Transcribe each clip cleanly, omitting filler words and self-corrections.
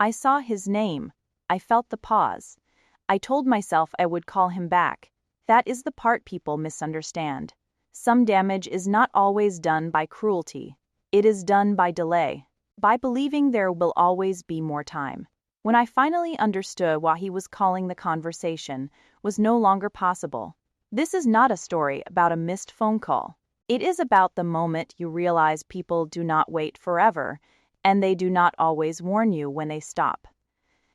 I saw his name. I felt the pause. I told myself I would call him back. That is the part people misunderstand. Some damage is not always done by cruelty. It is done by delay, by believing there will always be more time. When I finally understood why he was calling, the conversation was no longer possible. This is not a story about a missed phone call. It is about the moment you realize people do not wait forever, and they do not always warn you when they stop.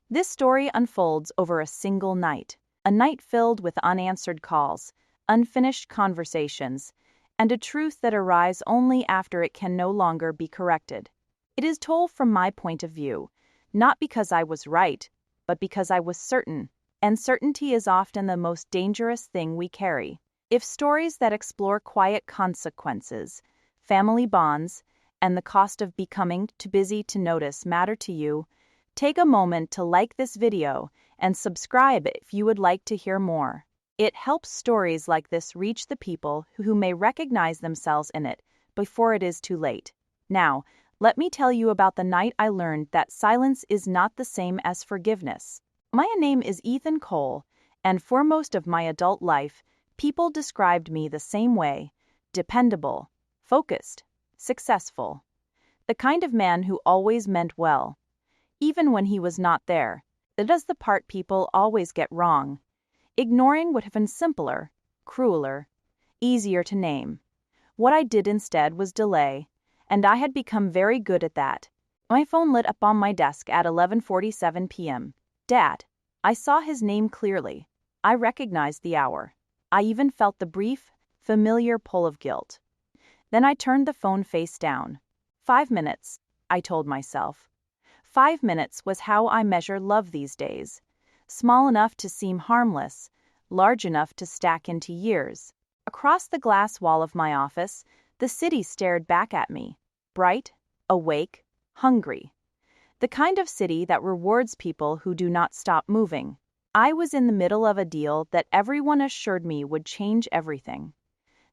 This story unfolds over a single night, a night filled with unanswered calls, unfinished conversations, and a truth that arrives only after it can no longer be corrected. It is told from my point of view, not because I was right, but because I was certain, and certainty is often the most dangerous thing we carry. If stories that explore quiet consequences, family bonds, and the cost of becoming too busy to notice matter to you, take a moment to like this video and subscribe if you would like to hear more. It helps stories like this reach the people who may recognize themselves in it before it is too late. Now, let me tell you about the night I learned that silence is not the same as forgiveness. My name is Ethan Cole, and for most of my adult life, people described me the same way: dependable, focused, successful. The kind of man who always meant well, even when he was not there. That is the part people always get wrong. Ignoring would have been simpler, crueler, easier to name. What I did instead was delay, and I had become very good at that. My phone lit up on my desk at 11:47 p.m. Dad. I saw his name clearly. I recognized the hour. I even felt the brief, familiar pull of guilt. Then I turned the phone face down. 5 minutes, I told myself. 5 minutes was how I measure love these days. Small enough to seem harmless, large enough to stack into years. Across the glass wall of my office, the city stared back at me, bright, awake, hungry. The kind of city that rewards people who do not stop moving. I was in the middle of a deal that everyone assured me would change everything.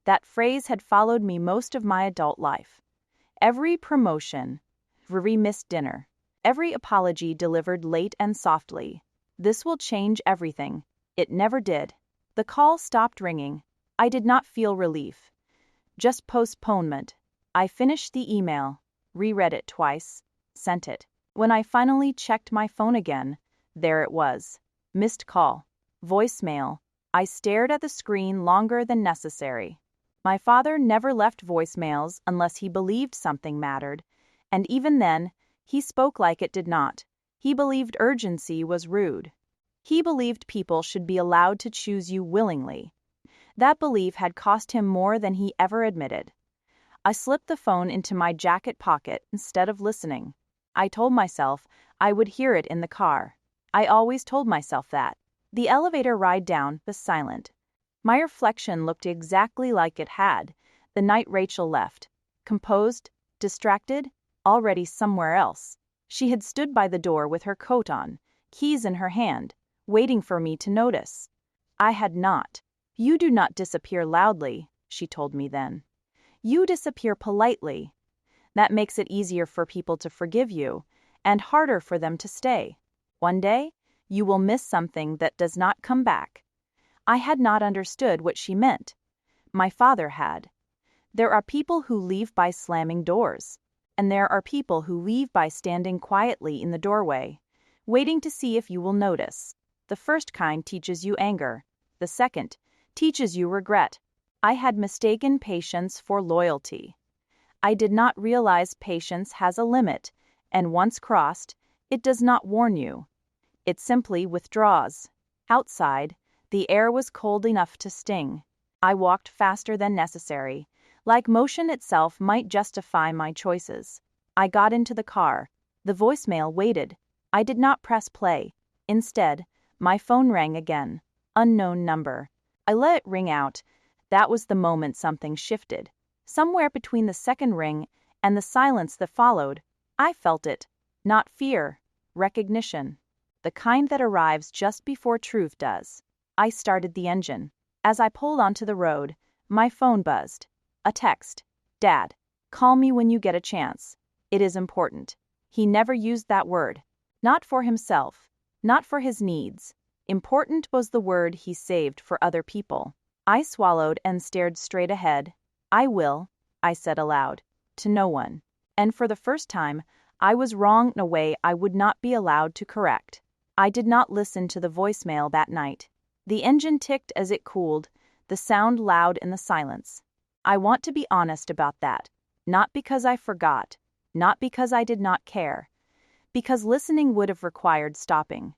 That phrase had followed me most of my adult life. Every promotion, every missed dinner, every apology delivered late and softly. This will change everything. It never did. The call stopped ringing. I did not feel relief. Just postponement. I finished the email, reread it twice, sent it. When I finally checked my phone again, there it was. Missed call. Voicemail. I stared at the screen longer than necessary. My father never left voicemails unless he believed something mattered, and even then, he spoke like it did not. He believed urgency was rude. He believed people should be allowed to choose you willingly. That belief had cost him more than he ever admitted. I slipped the phone into my jacket pocket instead of listening. I told myself I would hear it in the car. I always told myself that. The elevator ride down was silent. My reflection looked exactly like it had the night Rachel left. Composed, distracted, already somewhere else. She had stood by the door with her coat on, keys in her hand, waiting for me to notice. I had not. You do not disappear loudly, she told me then. You disappear politely. That makes it easier for people to forgive you, and harder for them to stay. One day, you will miss something that does not come back. I had not understood what she meant. My father had. There are people who leave by slamming doors, and there are people who leave by standing quietly in the doorway, waiting to see if you will notice. The first kind teaches you anger. The second teaches you regret. I had mistaken patience for loyalty. I did not realize patience has a limit, and once crossed, it does not warn you. It simply withdraws. Outside, the air was cold enough to sting. I walked faster than necessary, like motion itself might justify my choices. I got into the car. The voicemail waited. I did not press play. Instead, my phone rang again. Unknown number. I let it ring out. That was the moment something shifted. Somewhere between the second ring and the silence that followed, I felt it. Not fear, recognition. The kind that arrives just before truth does. I started the engine. As I pulled onto the road, my phone buzzed. A text. Dad, call me when you get a chance. It is important. He never used that word. Not for himself, not for his needs. Important was the word he saved for other people. I swallowed and stared straight ahead. I will, I said aloud, to no one. And for the first time, I was wrong in a way I would not be allowed to correct. I did not listen to the voicemail that night. The engine ticked as it cooled, the sound loud in the silence. I want to be honest about that, not because I forgot, not because I did not care, because listening would have required stopping.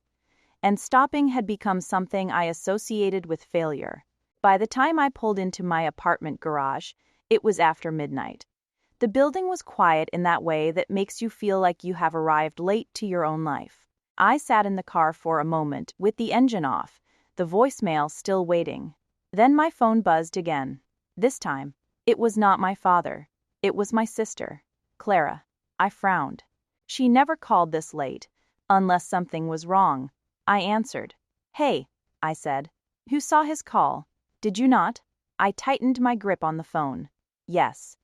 And stopping had become something I associated with failure. By the time I pulled into my apartment garage, it was after midnight. The building was quiet in that way that makes you feel like you have arrived late to your own life. I sat in the car for a moment with the engine off, the voicemail still waiting. Then my phone buzzed again. This time, it was not my father. It was my sister, Clara. I frowned. She never called this late, unless something was wrong. I answered. "Hey," I said. "Who saw his call? Did you not?" I tightened my grip on the phone. "Yes."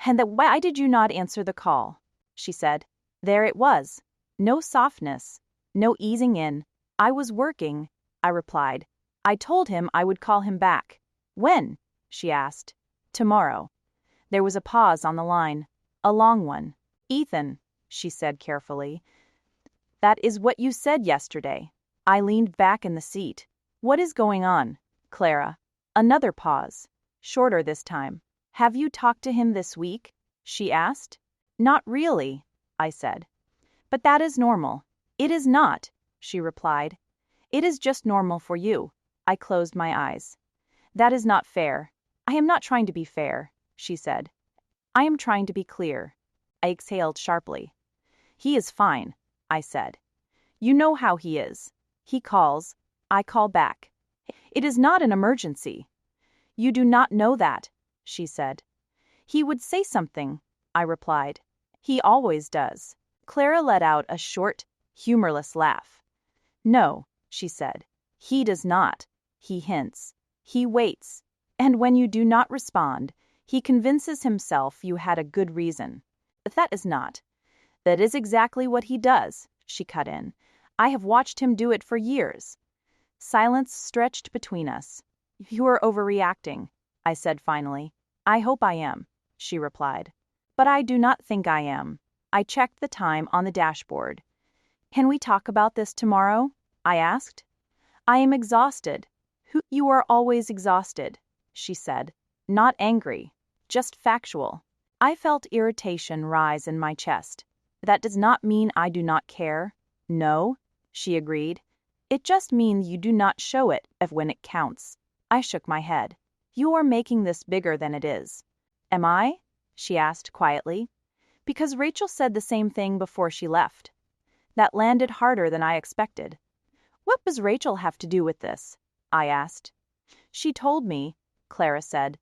"And why did you not answer the call?" she said. There it was. No softness, no easing in. "I was working," I replied. "I told him I would call him back." "When?" she asked. "Tomorrow." There was a pause on the line, a long one. "Ethan," she said carefully, "that is what you said yesterday." I leaned back in the seat. "What is going on, Clara?" Another pause, shorter this time. "Have you talked to him this week?" she asked. "Not really," I said. "But that is normal." "It is not," she replied. "It is just normal for you." I closed my eyes. "That is not fair." "I am not trying to be fair," she said. "I am trying to be clear." I exhaled sharply. "He is fine," I said. "You know how he is. He calls, I call back. It is not an emergency." "You do not know that," she said. "He would say something," I replied. "He always does." Clara let out a short, humorless laugh. "No," she said. "He does not. He hints. He waits. And when you do not respond, he convinces himself you had a good reason." "That is not." "That is exactly what he does," she cut in. "I have watched him do it for years." Silence stretched between us. "You are overreacting," I said finally. "I hope I am," she replied. "But I do not think I am." I checked the time on the dashboard. "Can we talk about this tomorrow?" I asked. "I am exhausted." "You are always exhausted," she said. Not angry, just factual. I felt irritation rise in my chest. "That does not mean I do not care." "No," she agreed. "It just means you do not show it when it counts." I shook my head. "You are making this bigger than it is." "Am I?" she asked quietly. "Because Rachel said the same thing before she left." That landed harder than I expected. "What does Rachel have to do with this?" I asked. "She told me," Clara said,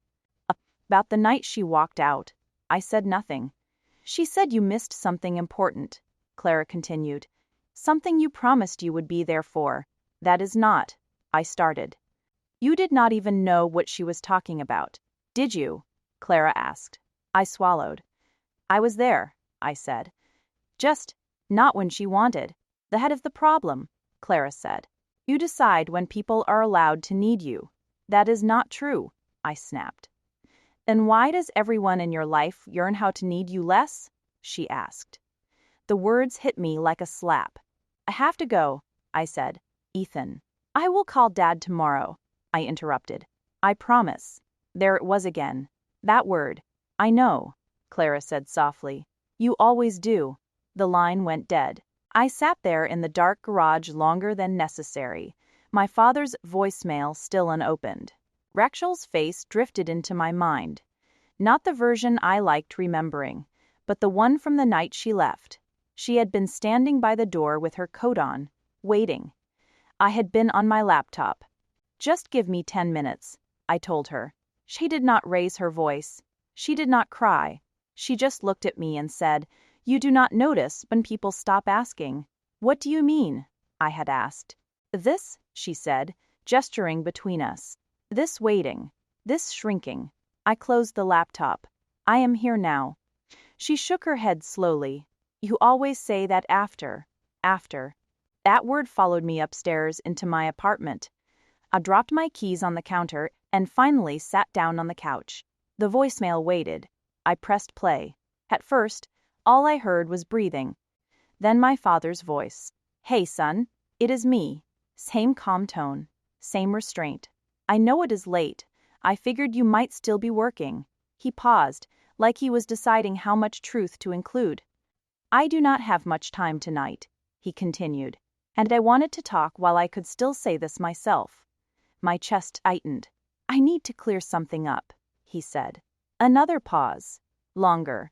"about the night she walked out." I said nothing. "She said you missed something important," Clara continued. "Something you promised you would be there for." "That is not," I started. "You did not even know what she was talking about, did you?" Clara asked. I swallowed. "I was there," I said. "Just not when she wanted." "The head of the problem," Clara said. "You decide when people are allowed to need you." "That is not true," I snapped. "Then why does everyone in your life yearn how to need you less?" she asked. The words hit me like a slap. "I have to go," I said. "Ethan." "I will call Dad tomorrow," I interrupted. "I promise." There it was again. That word. "I know," Clara said softly. "You always do." The line went dead. I sat there in the dark garage longer than necessary, my father's voicemail still unopened. Rachel's face drifted into my mind. Not the version I liked remembering, but the one from the night she left. She had been standing by the door with her coat on, waiting. I had been on my laptop. "Just give me 10 minutes," I told her. She did not raise her voice. She did not cry. She just looked at me and said, "You do not notice when people stop asking." "What do you mean?" I had asked. "This," she said, gesturing between us. "This waiting. This shrinking." I closed the laptop. "I am here now." She shook her head slowly. "You always say that after." After. That word followed me upstairs into my apartment. I dropped my keys on the counter and finally sat down on the couch. The voicemail waited. I pressed play. At first, all I heard was breathing. Then my father's voice. "Hey, son, it is me." Same calm tone, same restraint. "I know it is late. I figured you might still be working." He paused, like he was deciding how much truth to include. "I do not have much time tonight," he continued, "and I wanted to talk while I could still say this myself." My chest tightened. "I need to clear something up," he said. Another pause. Longer.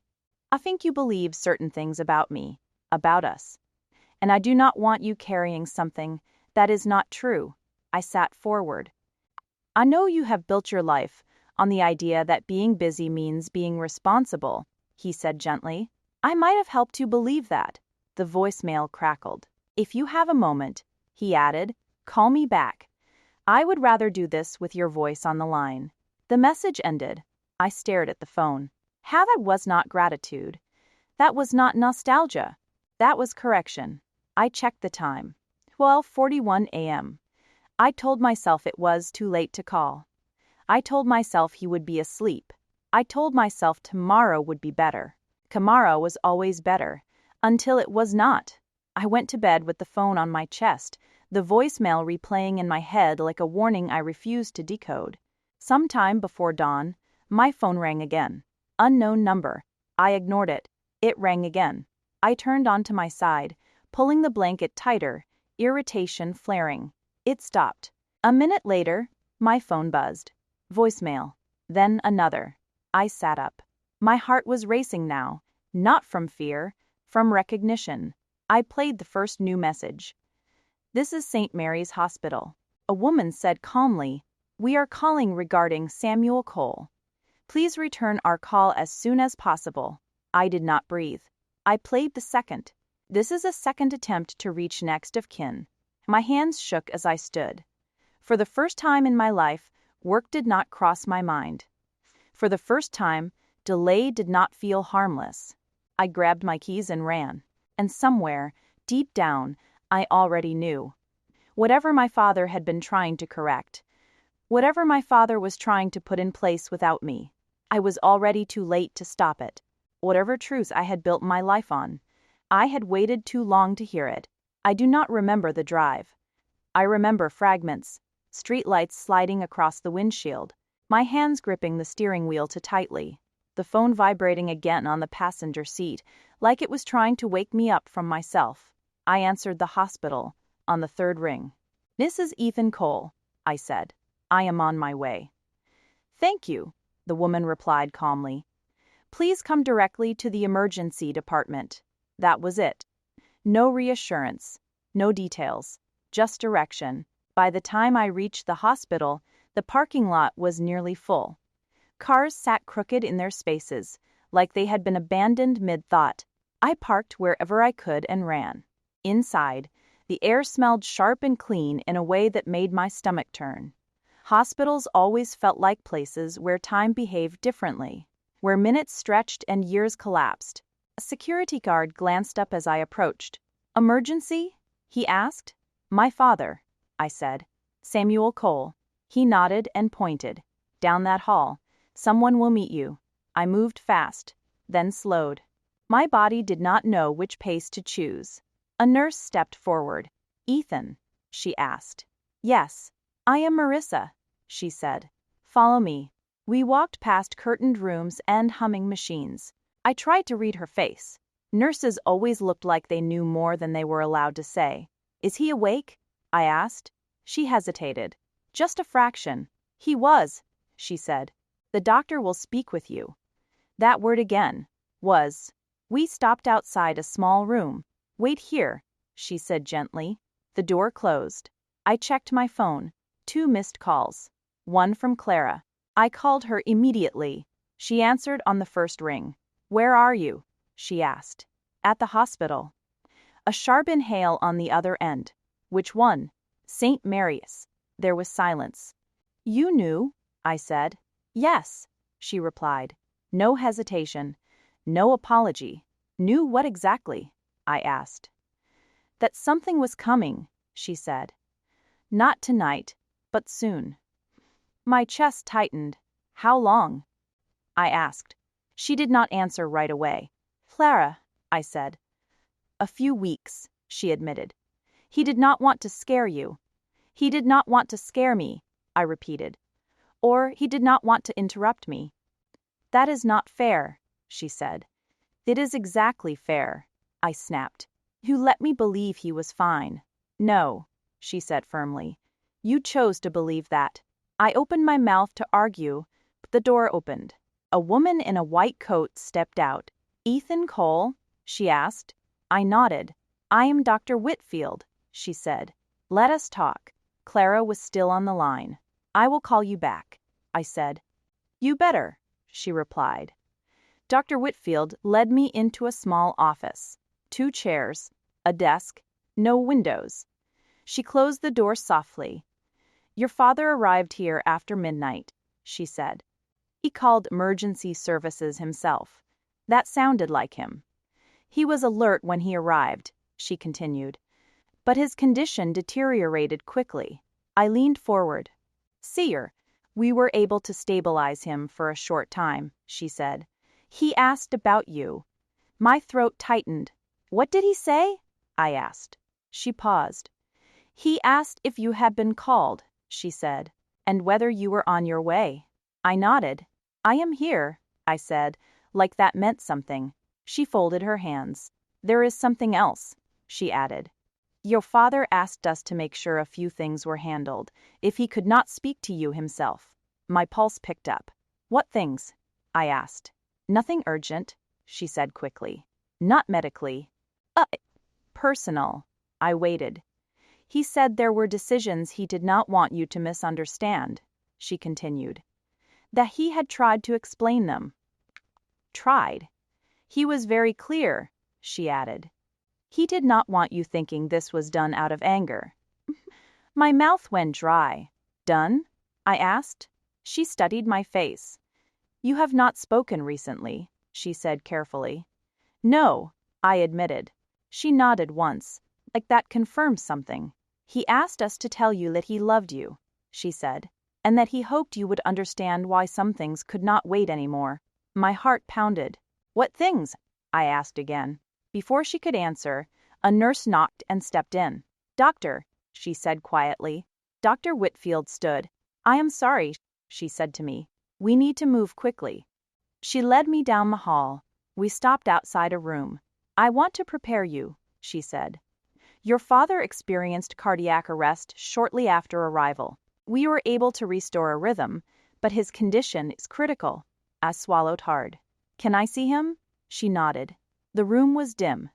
"I think you believe certain things about me, about us. And I do not want you carrying something that is not true." I sat forward. "I know you have built your life on the idea that being busy means being responsible," he said gently. "I might have helped you believe that." The voicemail crackled. "If you have a moment," he added, "call me back. I would rather do this with your voice on the line." The message ended. I stared at the phone. How that was not gratitude. That was not nostalgia. That was correction. I checked the time. 12:41 a.m. I told myself it was too late to call. I told myself he would be asleep. I told myself tomorrow would be better. Tomorrow was always better, until it was not. I went to bed with the phone on my chest, the voicemail replaying in my head like a warning I refused to decode. Sometime before dawn, my phone rang again. Unknown number. I ignored it. It rang again. I turned onto my side, pulling the blanket tighter, irritation flaring. It stopped. A minute later, my phone buzzed. Voicemail. Then another. I sat up. My heart was racing now, not from fear, from recognition. I played the first new message. "This is St. Mary's Hospital." A woman said calmly, "We are calling regarding Samuel Cole. Please return our call as soon as possible." I did not breathe. I played the second. "This is a second attempt to reach next of kin." My hands shook as I stood. For the first time in my life, work did not cross my mind. For the first time, delay did not feel harmless. I grabbed my keys and ran. And somewhere, deep down, I already knew. Whatever my father had been trying to correct, whatever my father was trying to put in place without me, I was already too late to stop it. Whatever truths I had built my life on, I had waited too long to hear it. I do not remember the drive. I remember fragments, streetlights sliding across the windshield, my hands gripping the steering wheel too tightly, the phone vibrating again on the passenger seat, like it was trying to wake me up from myself. I answered the hospital, on the third ring. "Mrs. Ethan Cole," I said. "I am on my way." "Thank you," the woman replied calmly. "Please come directly to the emergency department." That was it. No reassurance, no details, just direction. By the time I reached the hospital, the parking lot was nearly full. Cars sat crooked in their spaces, like they had been abandoned mid-thought. I parked wherever I could and ran. Inside, the air smelled sharp and clean in a way that made my stomach turn. Hospitals always felt like places where time behaved differently, where minutes stretched and years collapsed. A security guard glanced up as I approached. "Emergency?" he asked. "My father," I said. "Samuel Cole." He nodded and pointed. "Down that hall. Someone will meet you." I moved fast, then slowed. My body did not know which pace to choose. A nurse stepped forward. "Ethan?" she asked. "Yes. I am Marissa," she said. "Follow me." We walked past curtained rooms and humming machines. I tried to read her face. Nurses always looked like they knew more than they were allowed to say. "Is he awake?" I asked. She hesitated. "Just a fraction." "He was," she said. "The doctor will speak with you." That word again. Was. We stopped outside a small room. "Wait here," she said gently. The door closed. I checked my phone. 2 missed calls. One from Clara. I called her immediately. She answered on the first ring. "Where are you?" she asked. "At the hospital." A sharp inhale on the other end. "Which one?" "St. Mary's." There was silence. "You knew," I said. "Yes," she replied. No hesitation. No apology. "Knew what exactly?" I asked. That something was coming, she said. Not tonight, but soon. My chest tightened. How long? I asked. She did not answer right away. Clara, I said. A few weeks, she admitted. He did not want to scare you. He did not want to scare me, I repeated. Or he did not want to interrupt me. That is not fair, she said. It is exactly fair, I snapped. You let me believe he was fine. No, she said firmly. You chose to believe that. I opened my mouth to argue, but the door opened. A woman in a white coat stepped out. Ethan Cole? She asked. I nodded. I am Dr. Whitfield, she said. Let us talk. Clara was still on the line. I will call you back, I said. You better, she replied. Dr. Whitfield led me into a small office. 2 chairs, a desk, no windows. She closed the door softly. Your father arrived here after midnight, she said. He called emergency services himself. That sounded like him. He was alert when he arrived, she continued. But his condition deteriorated quickly. I leaned forward. Seer, we were able to stabilize him for a short time, she said. He asked about you. My throat tightened. What did he say? I asked. She paused. He asked if you had been called, she said, and whether you were on your way. I nodded. I am here, I said, like that meant something. She folded her hands. There is something else, she added. Your father asked us to make sure a few things were handled, if he could not speak to you himself. My pulse picked up. What things? I asked. Nothing urgent, she said quickly. Not medically. Personal. I waited. He said there were decisions he did not want you to misunderstand, she continued. That he had tried to explain them. Tried. He was very clear, she added. He did not want you thinking this was done out of anger. My mouth went dry. Done? I asked. She studied my face. You have not spoken recently, she said carefully. No, I admitted. She nodded once, like that confirmed something. He asked us to tell you that he loved you, she said, and that he hoped you would understand why some things could not wait anymore. My heart pounded. What things? I asked again. Before she could answer, a nurse knocked and stepped in. Doctor, she said quietly. Dr. Whitfield stood. I am sorry, she said to me. We need to move quickly. She led me down the hall. We stopped outside a room. I want to prepare you, she said. Your father experienced cardiac arrest shortly after arrival. We were able to restore a rhythm, but his condition is critical. I swallowed hard. Can I see him? She nodded. The room was dim.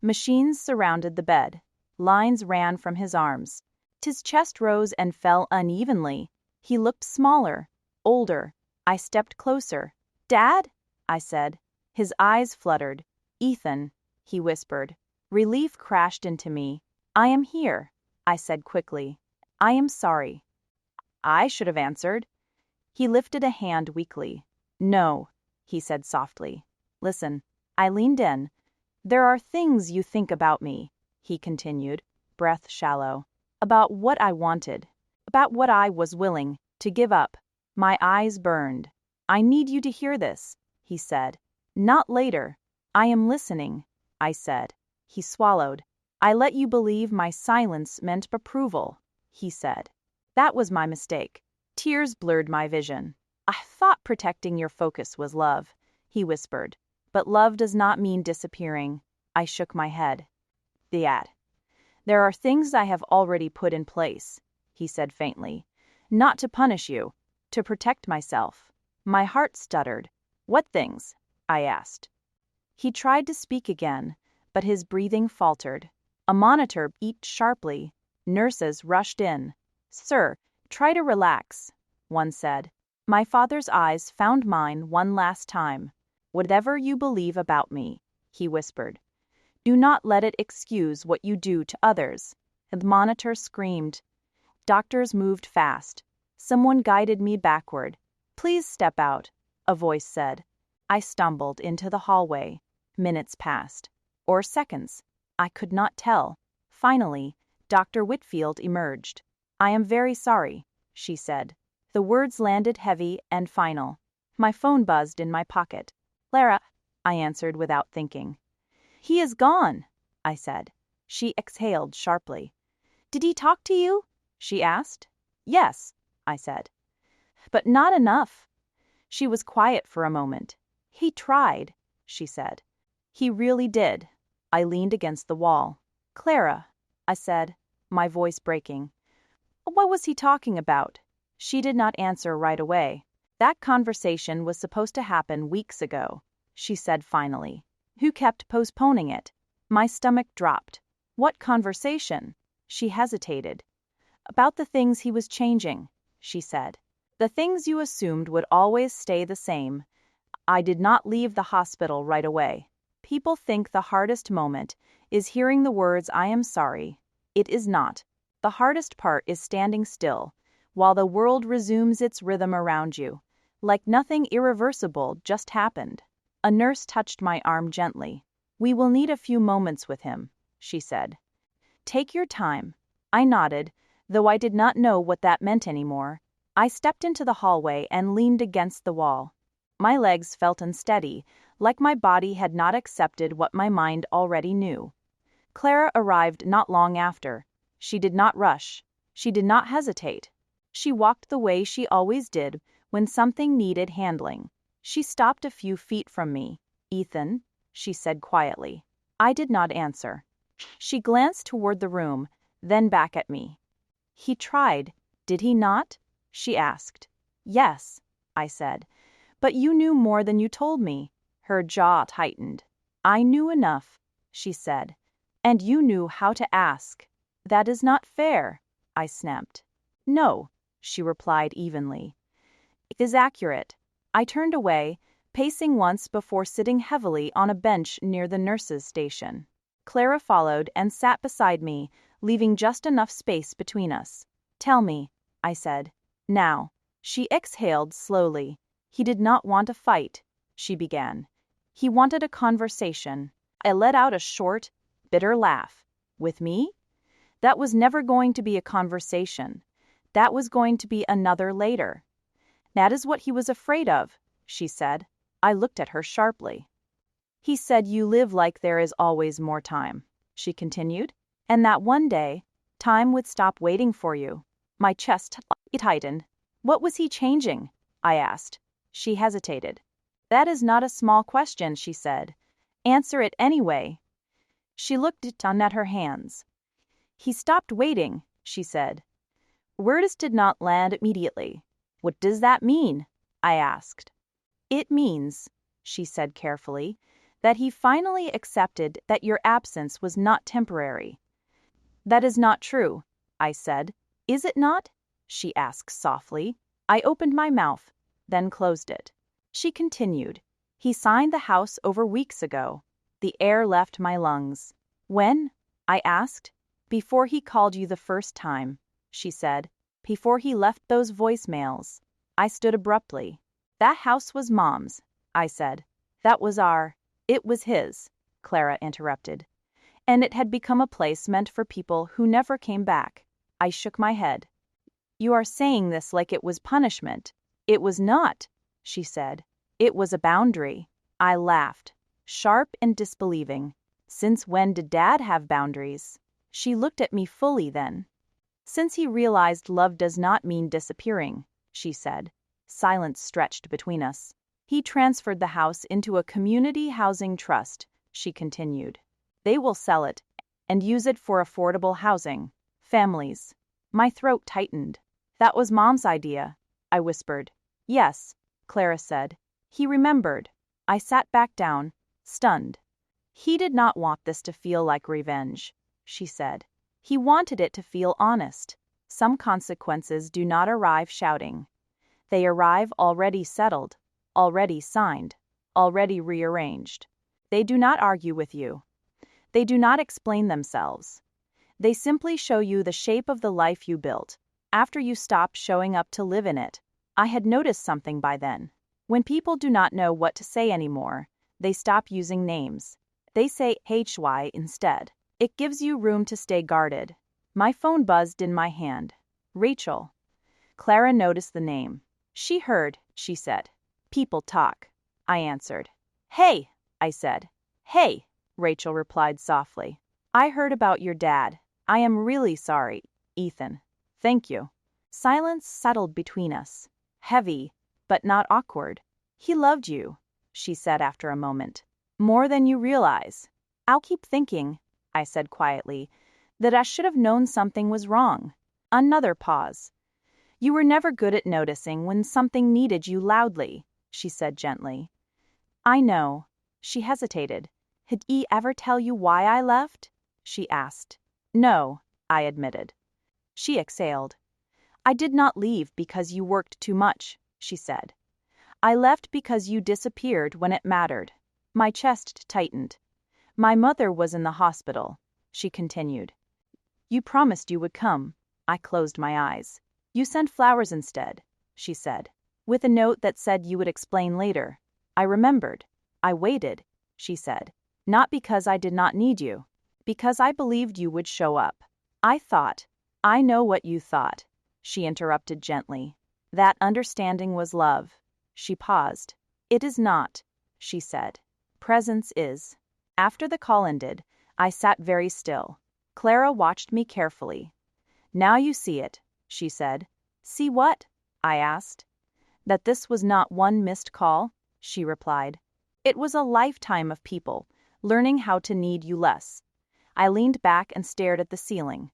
Machines surrounded the bed. Lines ran from his arms. His chest rose and fell unevenly. He looked smaller, older. I stepped closer. Dad? I said. His eyes fluttered. Ethan, he whispered. Relief crashed into me. I am here, I said quickly. I am sorry. I should have answered. He lifted a hand weakly. No, he said softly. Listen. I leaned in. There are things you think about me, he continued, breath shallow. About what I wanted. About what I was willing to give up. My eyes burned. I need you to hear this, he said. Not later. I am listening, I said. He swallowed. I let you believe my silence meant approval, he said. That was my mistake. Tears blurred my vision. I thought protecting your focus was love, he whispered. But love does not mean disappearing. I shook my head. There are things I have already put in place, he said faintly. Not to punish you, to protect myself. My heart stuttered. What things? I asked. He tried to speak again, but his breathing faltered. A monitor beeped sharply. Nurses rushed in. Sir, try to relax, one said. My father's eyes found mine one last time. Whatever you believe about me, he whispered. Do not let it excuse what you do to others. The monitor screamed. Doctors moved fast. Someone guided me backward. Please step out, a voice said. I stumbled into the hallway. Minutes passed. Or seconds. I could not tell. Finally, Dr. Whitfield emerged. "I am very sorry," she said. The words landed heavy and final. My phone buzzed in my pocket. "Clara," I answered without thinking. "He is gone," I said. She exhaled sharply. "Did he talk to you?" she asked. "Yes," I said. "But not enough." She was quiet for a moment. "He tried," she said. "He really did." I leaned against the wall. "Clara," I said, my voice breaking. "What was he talking about?" She did not answer right away. "That conversation was supposed to happen weeks ago," she said finally. "Who kept postponing it?" My stomach dropped. "What conversation?" She hesitated. "About the things he was changing," she said. "The things you assumed would always stay the same." I did not leave the hospital right away. People think the hardest moment is hearing the words "I am sorry." It is not. The hardest part is standing still, while the world resumes its rhythm around you, like nothing irreversible just happened. A nurse touched my arm gently. "We will need a few moments with him," she said. "Take your time." I nodded, though I did not know what that meant anymore. I stepped into the hallway and leaned against the wall. My legs felt unsteady, like my body had not accepted what my mind already knew. Clara arrived not long after. She did not rush. She did not hesitate. She walked the way she always did when something needed handling. She stopped a few feet from me. "Ethan," she said quietly. I did not answer. She glanced toward the room, then back at me. "He tried, did he not?" she asked. "Yes," I said. "But you knew more than you told me." Her jaw tightened. "I knew enough," she said. "And you knew how to ask." "That is not fair," I snapped. "No," she replied evenly. "It is accurate." I turned away, pacing once before sitting heavily on a bench near the nurses' station. Clara followed and sat beside me, leaving just enough space between us. "Tell me," I said. "Now." She exhaled slowly. "He did not want a fight," she began. "He wanted a conversation." I let out a short, bitter laugh. "With me?" That was never going to be a conversation. That was going to be another later. "That is what he was afraid of," she said. I looked at her sharply. "He said you live like there is always more time," she continued, "and that one day, time would stop waiting for you." My chest tightened. "What was he changing?" I asked. She hesitated. "That is not a small question," she said. "Answer it anyway." She looked down at her hands. "He stopped waiting," she said. Words did not land immediately. "What does that mean?" I asked. "It means," she said carefully, "that he finally accepted that your absence was not temporary." "That is not true," I said. "Is it not?" she asked softly. I opened my mouth, then closed it. She continued. "He signed the house over weeks ago." The air left my lungs. "When?" I asked. "Before he called you the first time," she said. "Before he left those voicemails." I stood abruptly. "That house was Mom's," I said. "That was our—" "It was his," Clara interrupted. "And it had become a place meant for people who never came back." I shook my head. "You are saying this like it was punishment." "It was not," she said. "It was a boundary." I laughed, sharp and disbelieving. "Since when did Dad have boundaries?" She looked at me fully then. "Since he realized love does not mean disappearing," she said. Silence stretched between us. "He transferred the house into a community housing trust," she continued. "They will sell it and use it for affordable housing. Families." My throat tightened. "That was Mom's idea," I whispered. "Yes," Clara said. "He remembered." I sat back down, stunned. "He did not want this to feel like revenge," she said. "He wanted it to feel honest. Some consequences do not arrive shouting. They arrive already settled, already signed, already rearranged. They do not argue with you. They do not explain themselves. They simply show you the shape of the life you built, after you stop showing up to live in it." I had noticed something by then. When people do not know what to say anymore, they stop using names. They say HY instead. It gives you room to stay guarded. My phone buzzed in my hand. Rachel. Clara noticed the name. She heard, she said. People talk. I answered. Hey, I said. Hey, Rachel replied softly. I heard about your dad. I am really sorry, Ethan. Thank you. Silence settled between us. Heavy, but not awkward. He loved you, she said after a moment. More than you realize. I'll keep thinking, I said quietly, that I should have known something was wrong. Another pause. You were never good at noticing when something needed you loudly, she said gently. I know. She hesitated. Had he ever tell you why I left? She asked. No, I admitted. She exhaled. I did not leave because you worked too much, she said. I left because you disappeared when it mattered. My chest tightened. My mother was in the hospital, she continued. You promised you would come. I closed my eyes. You sent flowers instead, she said, with a note that said you would explain later. I remembered. I waited, she said. Not because I did not need you. Because I believed you would show up. I thought. I know what you thought, she interrupted gently. That understanding was love. She paused. It is not, she said. Presence is. After the call ended, I sat very still. Clara watched me carefully. Now you see it, she said. See what? I asked. That this was not one missed call, she replied. It was a lifetime of people learning how to need you less. I leaned back and stared at the ceiling.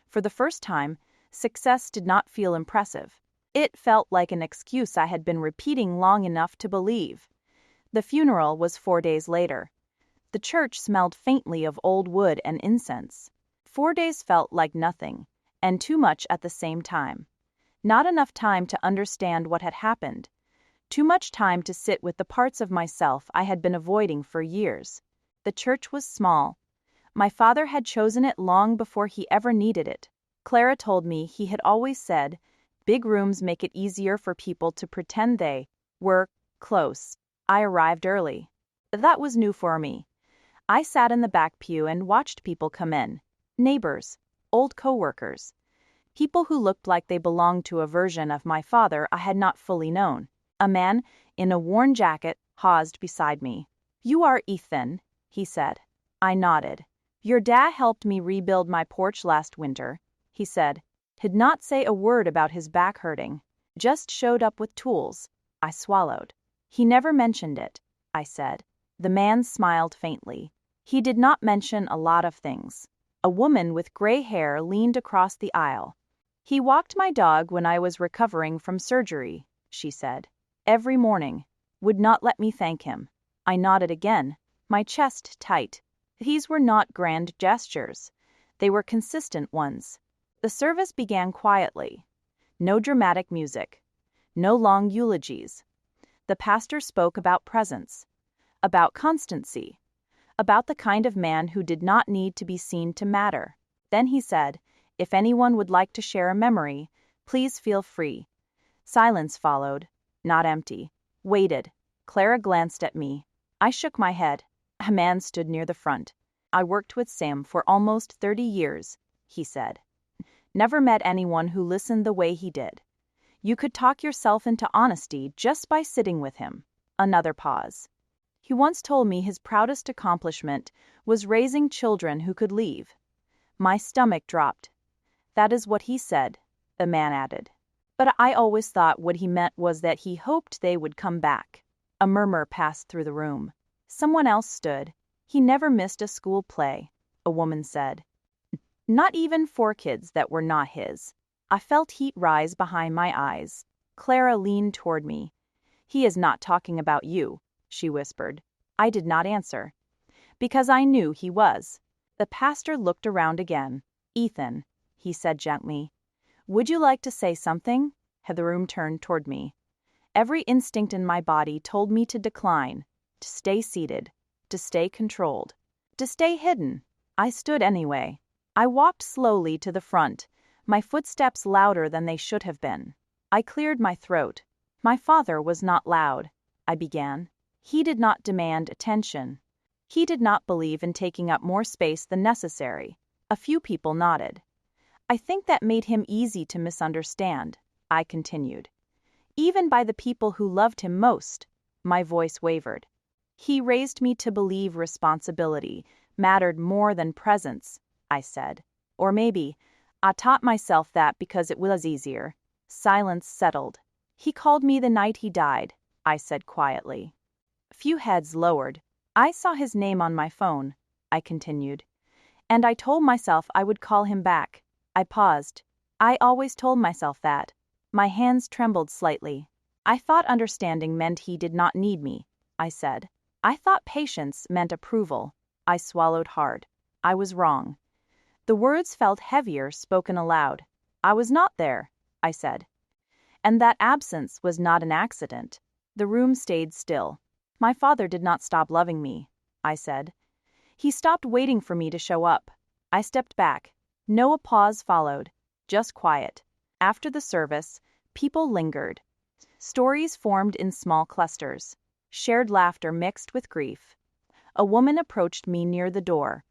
For the first time, success did not feel impressive. It felt like an excuse I had been repeating long enough to believe. The funeral was 4 days later. The church smelled faintly of old wood and incense. 4 days felt like nothing, and too much at the same time. Not enough time to understand what had happened. Too much time to sit with the parts of myself I had been avoiding for years. The church was small. My father had chosen it long before he ever needed it. Clara told me he had always said, big rooms make it easier for people to pretend they were close. I arrived early. That was new for me. I sat in the back pew and watched people come in. Neighbors, old co-workers, people who looked like they belonged to a version of my father I had not fully known. A man in a worn jacket paused beside me. You are Ethan, he said. I nodded. Your dad helped me rebuild my porch last winter, he said. Did not say a word about his back hurting. Just showed up with tools. I swallowed. He never mentioned it, I said. The man smiled faintly. He did not mention a lot of things. A woman with gray hair leaned across the aisle. He walked my dog when I was recovering from surgery, she said. Every morning. Would not let me thank him. I nodded again, my chest tight. These were not grand gestures. They were consistent ones. The service began quietly. No dramatic music. No long eulogies. The pastor spoke about presence, about constancy, about the kind of man who did not need to be seen to matter. Then he said, if anyone would like to share a memory, please feel free. Silence followed, not empty. Waited. Clara glanced at me. I shook my head. A man stood near the front. I worked with Sam for almost 30 years, he said. Never met anyone who listened the way he did. You could talk yourself into honesty just by sitting with him. Another pause. He once told me his proudest accomplishment was raising children who could leave. My stomach dropped. That is what he said, the man added. But I always thought what he meant was that he hoped they would come back. A murmur passed through the room. Someone else stood. He never missed a school play, a woman said. Not even 4 kids that were not his. I felt heat rise behind my eyes. Clara leaned toward me. He is not talking about you, she whispered. I did not answer. Because I knew he was. The pastor looked around again. Ethan, he said gently. Would you like to say something? The room turned toward me. Every instinct in my body told me to decline, to stay seated, to stay controlled, to stay hidden. I stood anyway. I walked slowly to the front, my footsteps louder than they should have been. I cleared my throat. My father was not loud, I began. He did not demand attention. He did not believe in taking up more space than necessary. A few people nodded. I think that made him easy to misunderstand, I continued. Even by the people who loved him most. My voice wavered. He raised me to believe responsibility mattered more than presence, I said. Or maybe, I taught myself that because it was easier. Silence settled. He called me the night he died, I said quietly. Few heads lowered. I saw his name on my phone, I continued. And I told myself I would call him back. I paused. I always told myself that. My hands trembled slightly. I thought understanding meant he did not need me, I said. I thought patience meant approval. I swallowed hard. I was wrong. The words felt heavier spoken aloud. I was not there, I said. And that absence was not an accident. The room stayed still. My father did not stop loving me, I said. He stopped waiting for me to show up. I stepped back. No applause followed, just quiet. After the service, people lingered. Stories formed in small clusters. Shared laughter mixed with grief. A woman approached me near the door.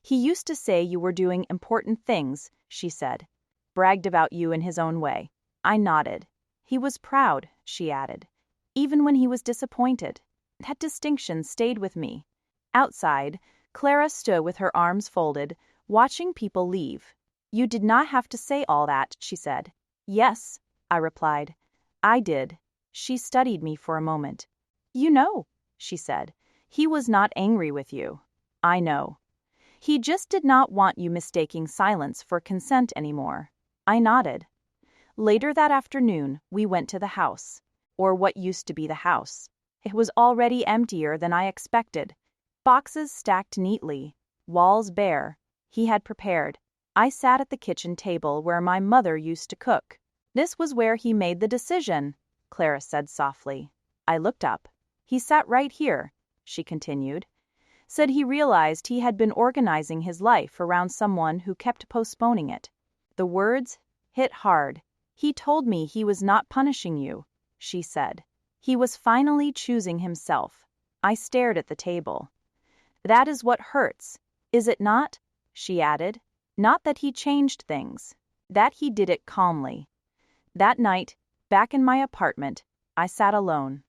He used to say you were doing important things, she said. Bragged about you in his own way. I nodded. He was proud, she added. Even when he was disappointed. That distinction stayed with me. Outside, Clara stood with her arms folded, watching people leave. You did not have to say all that, she said. Yes, I replied. I did. She studied me for a moment. You know, she said. He was not angry with you. I know. He just did not want you mistaking silence for consent anymore. I nodded. Later that afternoon, we went to the house. Or what used to be the house. It was already emptier than I expected. Boxes stacked neatly, walls bare. He had prepared. I sat at the kitchen table where my mother used to cook. This was where he made the decision, Clara said softly. I looked up. He sat right here, she continued. Said he realized he had been organizing his life around someone who kept postponing it. The words hit hard. He told me he was not punishing you, she said. He was finally choosing himself. I stared at the table. That is what hurts, is it not? She added. Not that he changed things. That he did it calmly. That night, back in my apartment, I sat alone.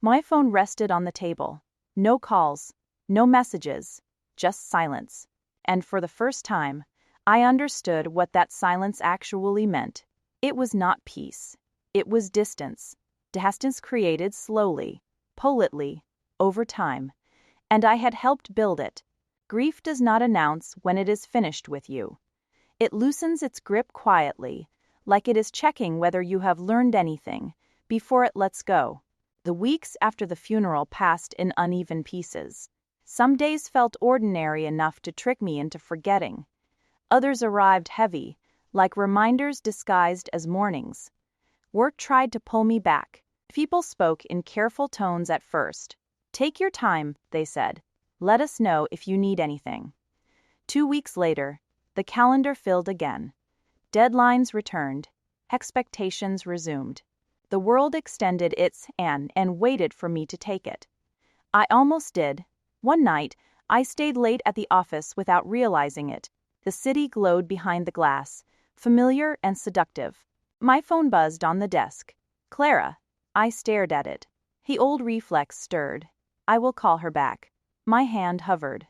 My phone rested on the table. No calls, no messages, just silence. And for the first time, I understood what that silence actually meant. It was not peace. It was distance. Distance created slowly, politely, over time. And I had helped build it. Grief does not announce when it is finished with you. It loosens its grip quietly, like it is checking whether you have learned anything, before it lets go. The weeks after the funeral passed in uneven pieces. Some days felt ordinary enough to trick me into forgetting. Others arrived heavy, like reminders disguised as warnings. Work tried to pull me back. People spoke in careful tones at first. Take your time, they said. Let us know if you need anything. 2 weeks later, the calendar filled again. Deadlines returned. Expectations resumed. The world extended its hand and waited for me to take it. I almost did. One night, I stayed late at the office without realizing it. The city glowed behind the glass, familiar and seductive. My phone buzzed on the desk. Clara. I stared at it. The old reflex stirred. I will call her back. My hand hovered.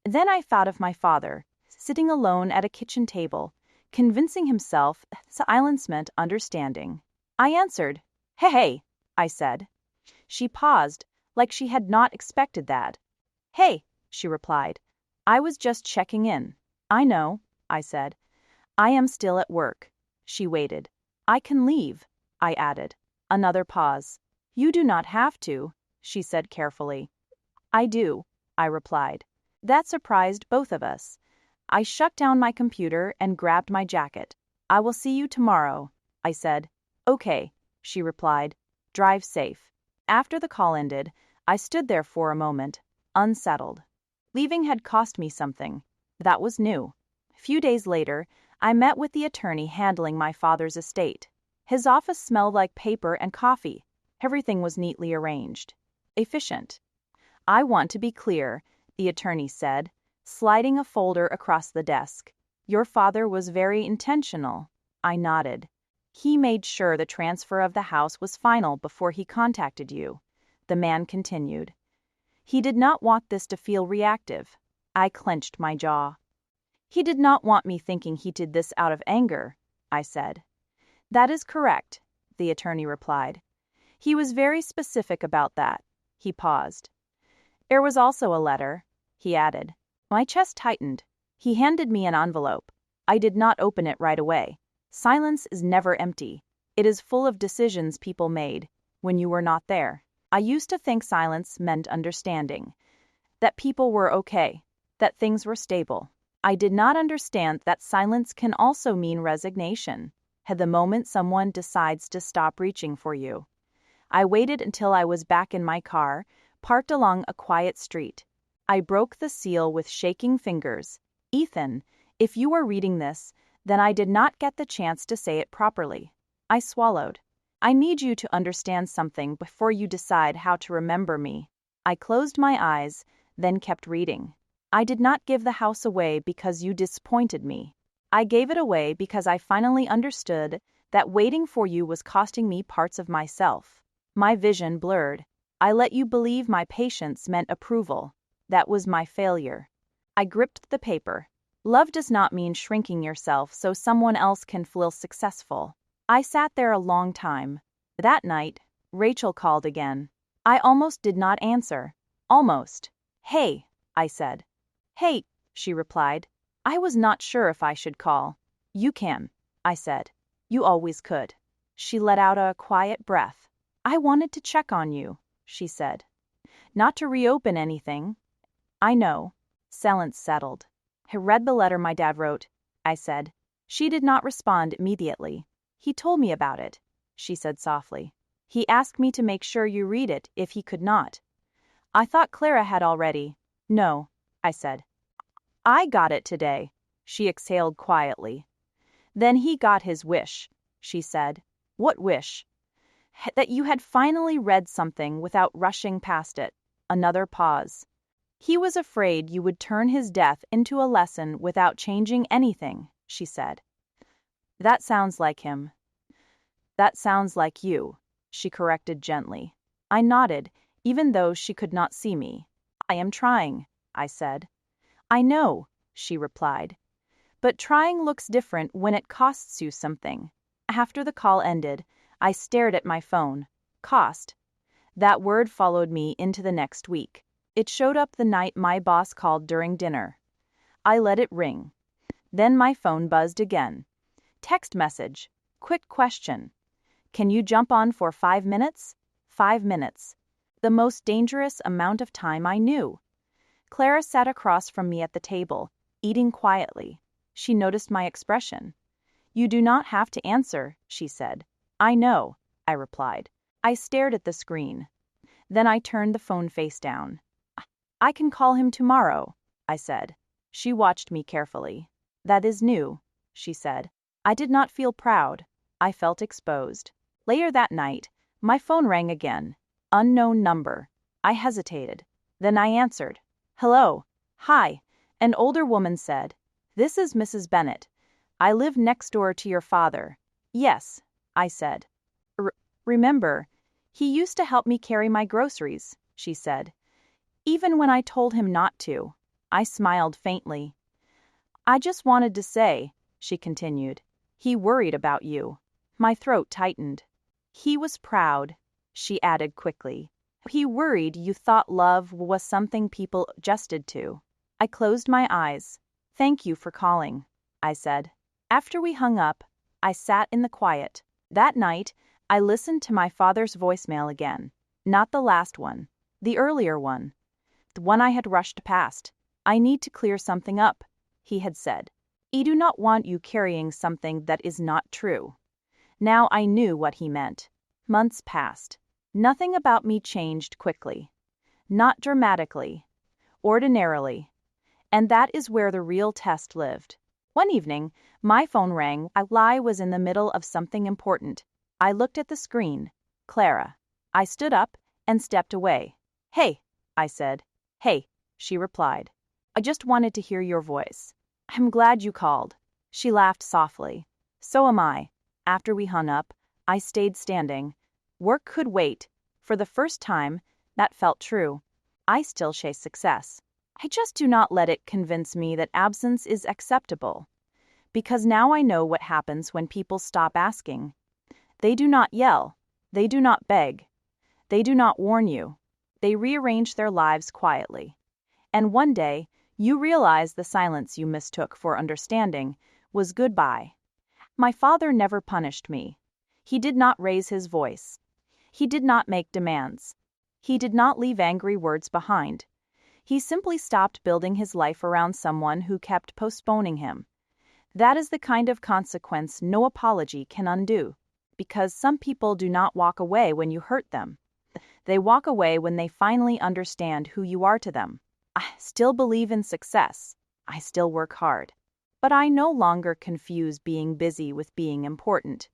Then I thought of my father, sitting alone at a kitchen table, convincing himself silence meant understanding. I answered. Hey, I said. She paused, like she had not expected that. Hey, she replied. I was just checking in. I know, I said. I am still at work. She waited. I can leave, I added. Another pause. You do not have to, she said carefully. I do, I replied. That surprised both of us. I shut down my computer and grabbed my jacket. I will see you tomorrow, I said. Okay, she replied. Drive safe. After the call ended, I stood there for a moment, unsettled. Leaving had cost me something. That was new. A few days later, I met with the attorney handling my father's estate. His office smelled like paper and coffee. Everything was neatly arranged. Efficient. I want to be clear, the attorney said, sliding a folder across the desk. Your father was very intentional. I nodded. He made sure the transfer of the house was final before he contacted you, the man continued. He did not want this to feel reactive. I clenched my jaw. He did not want me thinking he did this out of anger, I said. That is correct, the attorney replied. He was very specific about that. He paused. There was also a letter, he added. My chest tightened. He handed me an envelope. I did not open it right away. Silence is never empty. It is full of decisions people made when you were not there. I used to think silence meant understanding, that people were okay, that things were stable. I did not understand that silence can also mean resignation, at the moment someone decides to stop reaching for you. I waited until I was back in my car, parked along a quiet street. I broke the seal with shaking fingers. Ethan, if you are reading this, then I did not get the chance to say it properly. I swallowed. I need you to understand something before you decide how to remember me. I closed my eyes, then kept reading. I did not give the house away because you disappointed me. I gave it away because I finally understood that waiting for you was costing me parts of myself. My vision blurred. I let you believe my patience meant approval. That was my failure. I gripped the paper. Love does not mean shrinking yourself so someone else can feel successful. I sat there a long time. That night, Rachel called again. I almost did not answer. Almost. Hey, I said. Hey, she replied. I was not sure if I should call. You can, I said. You always could. She let out a quiet breath. I wanted to check on you, she said. Not to reopen anything. I know. Silence settled. I read the letter my dad wrote, I said. She did not respond immediately. He told me about it, she said softly. He asked me to make sure you read it if he could not. I thought Clara had already. No, I said. I got it today, she exhaled quietly. Then he got his wish, she said. What wish? That you had finally read something without rushing past it. Another pause. He was afraid you would turn his death into a lesson without changing anything, she said. That sounds like him. That sounds like you, she corrected gently. I nodded, even though she could not see me. I am trying, I said. I know, she replied. But trying looks different when it costs you something. After the call ended, I stared at my phone. Cost. That word followed me into the next week. It showed up the night my boss called during dinner. I let it ring. Then my phone buzzed again. Text message. Quick question. Can you jump on for 5 minutes? 5 minutes. The most dangerous amount of time I knew. Clara sat across from me at the table, eating quietly. She noticed my expression. You do not have to answer, she said. I know, I replied. I stared at the screen. Then I turned the phone face down. I can call him tomorrow, I said. She watched me carefully. That is new, she said. I did not feel proud. I felt exposed. Later that night, my phone rang again. Unknown number. I hesitated. Then I answered. Hello. Hi. An older woman said. This is Mrs. Bennett. I live next door to your father. Yes, I said. Remember, he used to help me carry my groceries, she said. Even when I told him not to. I smiled faintly. I just wanted to say, she continued. He worried about you. My throat tightened. He was proud, she added quickly. He worried you thought love was something people adjusted to. I closed my eyes. Thank you for calling, I said. After we hung up, I sat in the quiet. That night, I listened to my father's voicemail again. Not the last one. The earlier one. The one I had rushed past. I need to clear something up, he had said. I do not want you carrying something that is not true. Now I knew what he meant. Months passed. Nothing about me changed quickly. Not dramatically. Ordinarily. And that is where the real test lived. One evening, my phone rang while I was in the middle of something important. I looked at the screen. Clara. I stood up and stepped away. Hey, I said. Hey, she replied. I just wanted to hear your voice. I'm glad you called. She laughed softly. So am I. After we hung up, I stayed standing. Work could wait. For the first time, that felt true. I still chase success. I just do not let it convince me that absence is acceptable. Because now I know what happens when people stop asking. They do not yell. They do not beg. They do not warn you. They rearrange their lives quietly. And one day, you realize the silence you mistook for understanding was goodbye. My father never punished me. He did not raise his voice. He did not make demands. He did not leave angry words behind. He simply stopped building his life around someone who kept postponing him. That is the kind of consequence no apology can undo, because some people do not walk away when you hurt them. They walk away when they finally understand who you are to them. I still believe in success. I still work hard. But I no longer confuse being busy with being important.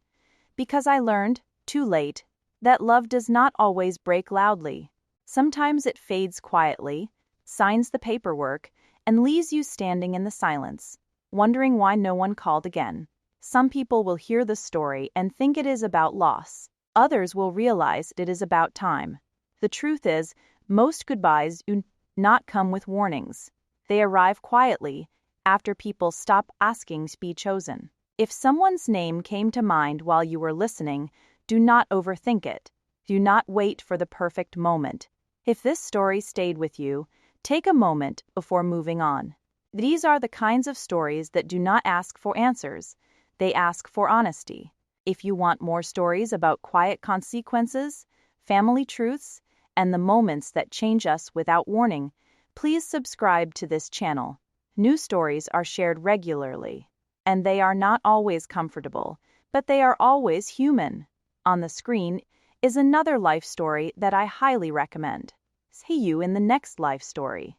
Because I learned, too late, that love does not always break loudly. Sometimes it fades quietly, signs the paperwork, and leaves you standing in the silence, wondering why no one called again. Some people will hear the story and think it is about loss. Others will realize it is about time. The truth is, most goodbyes do not come with warnings. They arrive quietly, after people stop asking to be chosen. If someone's name came to mind while you were listening, do not overthink it. Do not wait for the perfect moment. If this story stayed with you, take a moment before moving on. These are the kinds of stories that do not ask for answers. They ask for honesty. If you want more stories about quiet consequences, family truths, and the moments that change us without warning, please subscribe to this channel. New stories are shared regularly, and they are not always comfortable, but they are always human. On the screen is another life story that I highly recommend. See you in the next life story.